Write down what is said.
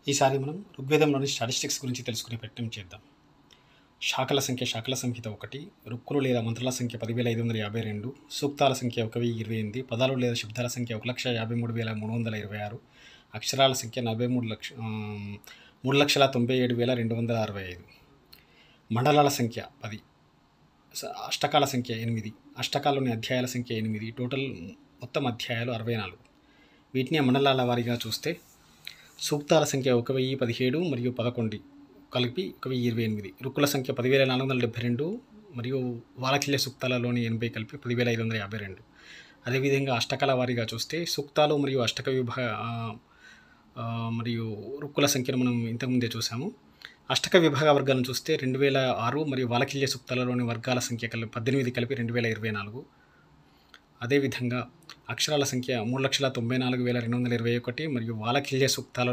ఈసారి మనం ఋగ్వేదంలోని స్టాటిస్టిక్స్ గురించి తెలుసుకునే ప్రయత్నం చేద్దాం. శాఖల సంఖ్య శాఖల సంహిత 1, రుక్కులు లేదా మంత్రాల సంఖ్య 10,552, సూక్తాల సంఖ్య 1028, పదాలు లేదా శబ్దాల సంఖ్య 1,53,326, అక్షరాల సంఖ్య 3,97,265, మండలాల సంఖ్య 10, అష్టకాల సంఖ్య 8, అష్టకాల్లోని అధ్యాయాల సంఖ్య 8, టోటల్ మొత్తం అధ్యాయాలు 64. వీటిని మండలాల వారీగా చూస్తే సూక్తాల సంఖ్య 1017 మరియు 11 కలిపి 1028, రుక్కుల సంఖ్య 10,472 మరియు వాలకిల్య సూక్తాలలోని 80 కలిపి 10,552. అదేవిధంగా అష్టకాల వారీగా చూస్తే సూక్తాలు మరియు అష్టక మరియు రుక్కుల సంఖ్యను మనం ఇంతకుముందే చూసాము. అష్టక విభాగ వర్గాలను చూస్తే 2006 మరియు వాలకిల్య సూక్తాలలోని వర్గాల సంఖ్య 18 కలిపి 2024. అదేవిధంగా అక్షరాల సంఖ్య 3,94,221 మరియు వాలకిల్య సూక్తాలలో